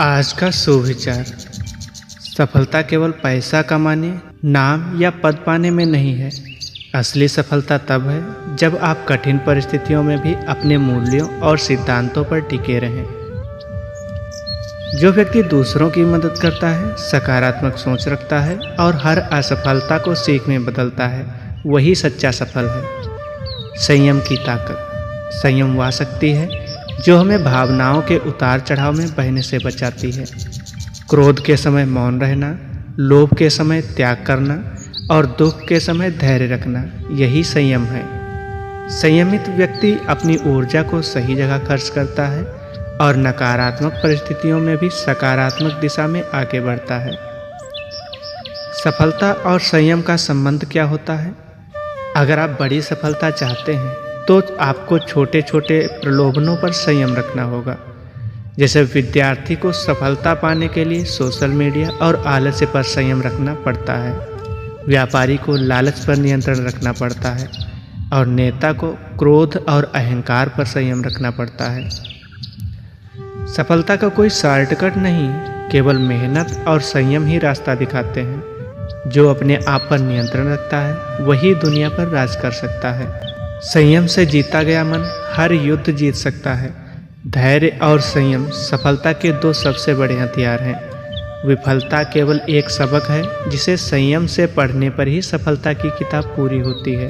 आज का सुविचार। सफलता केवल पैसा कमाने, नाम या पद पाने में नहीं है। असली सफलता तब है जब आप कठिन परिस्थितियों में भी अपने मूल्यों और सिद्धांतों पर टिके रहें। जो व्यक्ति दूसरों की मदद करता है, सकारात्मक सोच रखता है और हर असफलता को सीख में बदलता है, वही सच्चा सफल है। संयम की ताकत। संयम वह शक्ति है जो हमें भावनाओं के उतार चढ़ाव में बहने से बचाती है। क्रोध के समय मौन रहना, लोभ के समय त्याग करना और दुख के समय धैर्य रखना, यही संयम है। संयमित व्यक्ति अपनी ऊर्जा को सही जगह खर्च करता है और नकारात्मक परिस्थितियों में भी सकारात्मक दिशा में आगे बढ़ता है। सफलता और संयम का संबंध क्या होता है? अगर आप बड़ी सफलता चाहते हैं तो आपको छोटे छोटे प्रलोभनों पर संयम रखना होगा। जैसे विद्यार्थी को सफलता पाने के लिए सोशल मीडिया और आलस्य पर संयम रखना पड़ता है, व्यापारी को लालच पर नियंत्रण रखना पड़ता है और नेता को क्रोध और अहंकार पर संयम रखना पड़ता है। सफलता का कोई शॉर्टकट नहीं, केवल मेहनत और संयम ही रास्ता दिखाते हैं। जो अपने आप पर नियंत्रण रखता है वही दुनिया पर राज कर सकता है। संयम से जीता गया मन हर युद्ध जीत सकता है। धैर्य और संयम सफलता के दो सबसे बड़े हथियार हैं। विफलता केवल एक सबक है जिसे संयम से पढ़ने पर ही सफलता की किताब पूरी होती है।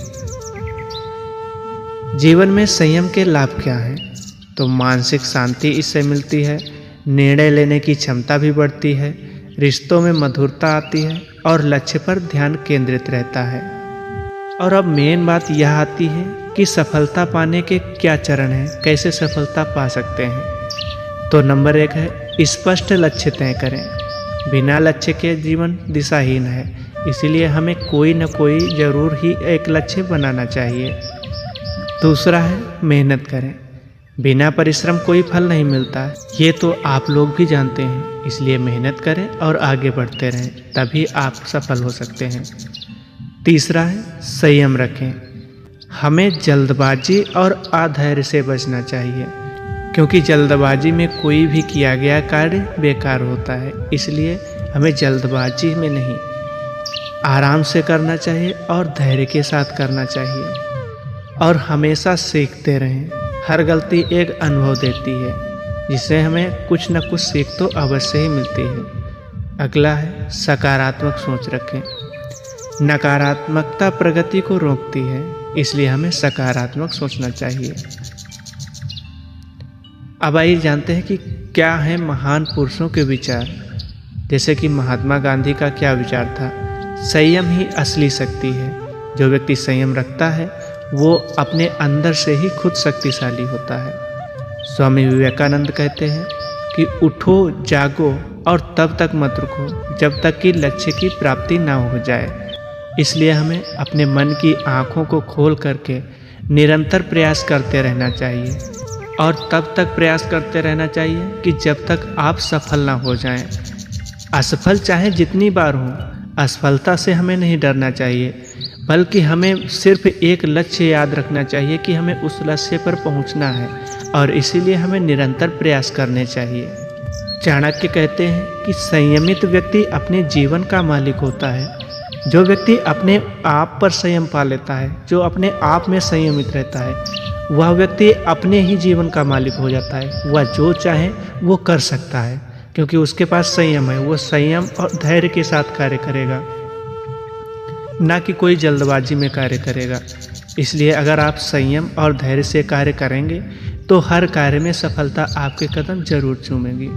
जीवन में संयम के लाभ क्या हैं? तो मानसिक शांति इससे मिलती है, निर्णय लेने की क्षमता भी बढ़ती है, रिश्तों में मधुरता आती है और लक्ष्य पर ध्यान केंद्रित रहता है। और अब मेन बात यह आती है कि सफलता पाने के क्या चरण हैं, कैसे सफलता पा सकते हैं। तो नंबर 1 है स्पष्ट लक्ष्य तय करें। बिना लक्ष्य के जीवन दिशाहीन है, इसीलिए हमें कोई न कोई जरूर ही एक लक्ष्य बनाना चाहिए। दूसरा है मेहनत करें। बिना परिश्रम कोई फल नहीं मिलता, ये तो आप लोग भी जानते हैं। इसलिए मेहनत करें और आगे बढ़ते रहें, तभी आप सफल हो सकते हैं। तीसरा है संयम रखें। हमें जल्दबाजी और अधैर्य से बचना चाहिए, क्योंकि जल्दबाजी में कोई भी किया गया कार्य बेकार होता है। इसलिए हमें जल्दबाजी में नहीं, आराम से करना चाहिए और धैर्य के साथ करना चाहिए। और हमेशा सीखते रहें। हर गलती एक अनुभव देती है, जिससे हमें कुछ न कुछ सीख तो अवश्य ही मिलती है। अगला है सकारात्मक सोच रखें। नकारात्मकता प्रगति को रोकती है, इसलिए हमें सकारात्मक सोचना चाहिए। अब आइए जानते हैं कि क्या है महान पुरुषों के विचार। जैसे कि महात्मा गांधी का क्या विचार था? संयम ही असली शक्ति है। जो व्यक्ति संयम रखता है वो अपने अंदर से ही खुद शक्तिशाली होता है। स्वामी विवेकानंद कहते हैं कि उठो, जागो और तब तक मत रुको जब तक कि लक्ष्य की प्राप्ति ना हो जाए। इसलिए हमें अपने मन की आँखों को खोल करके निरंतर प्रयास करते रहना चाहिए और तब तक प्रयास करते रहना चाहिए कि जब तक आप सफल ना हो जाएं। असफल चाहे जितनी बार हो, असफलता से हमें नहीं डरना चाहिए, बल्कि हमें सिर्फ एक लक्ष्य याद रखना चाहिए कि हमें उस लक्ष्य पर पहुंचना है और इसीलिए हमें निरंतर प्रयास करने चाहिए। चाणक्य कहते हैं कि संयमित व्यक्ति अपने जीवन का मालिक होता है। जो व्यक्ति अपने आप पर संयम पा लेता है, जो अपने आप में संयमित रहता है, वह व्यक्ति अपने ही जीवन का मालिक हो जाता है। वह जो चाहे वो कर सकता है, क्योंकि उसके पास संयम है। वो संयम और धैर्य के साथ कार्य करेगा, ना कि कोई जल्दबाजी में कार्य करेगा। इसलिए अगर आप संयम और धैर्य से कार्य करेंगे तो हर कार्य में सफलता आपके कदम जरूर चूमेगी।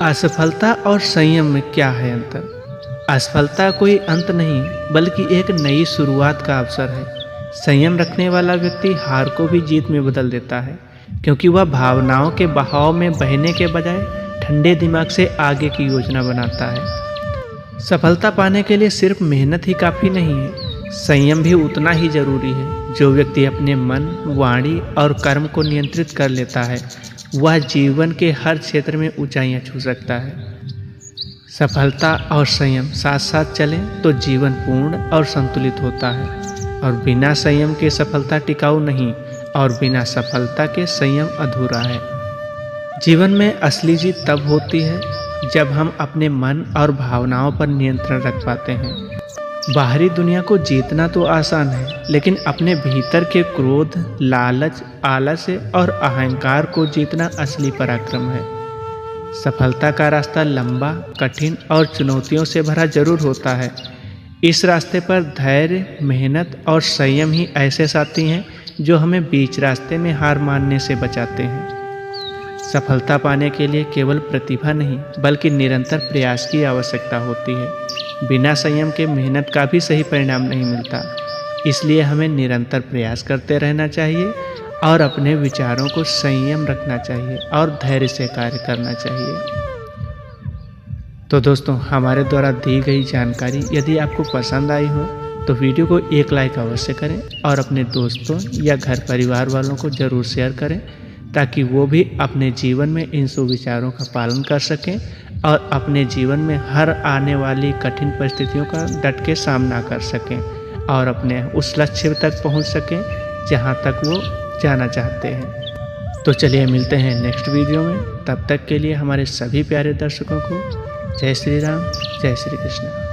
असफलता और संयम में क्या है अंतर? असफलता कोई अंत नहीं, बल्कि एक नई शुरुआत का अवसर है। संयम रखने वाला व्यक्ति हार को भी जीत में बदल देता है, क्योंकि वह भावनाओं के बहाव में बहने के बजाय ठंडे दिमाग से आगे की योजना बनाता है। सफलता पाने के लिए सिर्फ मेहनत ही काफ़ी नहीं है, संयम भी उतना ही जरूरी है। जो व्यक्ति अपने मन, वाणी और कर्म को नियंत्रित कर लेता है, वह जीवन के हर क्षेत्र में ऊंचाइयां छू सकता है। सफलता और संयम साथ साथ चलें तो जीवन पूर्ण और संतुलित होता है, और बिना संयम के सफलता टिकाऊ नहीं और बिना सफलता के संयम अधूरा है। जीवन में असली जीत तब होती है जब हम अपने मन और भावनाओं पर नियंत्रण रख पाते हैं। बाहरी दुनिया को जीतना तो आसान है, लेकिन अपने भीतर के क्रोध, लालच, आलस्य और अहंकार को जीतना असली पराक्रम है। सफलता का रास्ता लंबा, कठिन और चुनौतियों से भरा जरूर होता है। इस रास्ते पर धैर्य, मेहनत और संयम ही ऐसे साथी हैं जो हमें बीच रास्ते में हार मानने से बचाते हैं। सफलता पाने के लिए केवल प्रतिभा नहीं, बल्कि निरंतर प्रयास की आवश्यकता होती है। बिना संयम के मेहनत का भी सही परिणाम नहीं मिलता। इसलिए हमें निरंतर प्रयास करते रहना चाहिए और अपने विचारों को संयम रखना चाहिए और धैर्य से कार्य करना चाहिए। तो दोस्तों, हमारे द्वारा दी गई जानकारी यदि आपको पसंद आई हो तो वीडियो को एक लाइक अवश्य करें और अपने दोस्तों या घर परिवार वालों को ज़रूर शेयर करें, ताकि वो भी अपने जीवन में इन सुविचारों का पालन कर सकें और अपने जीवन में हर आने वाली कठिन परिस्थितियों का डट के सामना कर सकें और अपने उस लक्ष्य तक पहुंच सकें जहां तक वो जाना चाहते हैं। तो चलिए मिलते हैं नेक्स्ट वीडियो में। तब तक के लिए हमारे सभी प्यारे दर्शकों को जय श्री राम, जय श्री कृष्ण।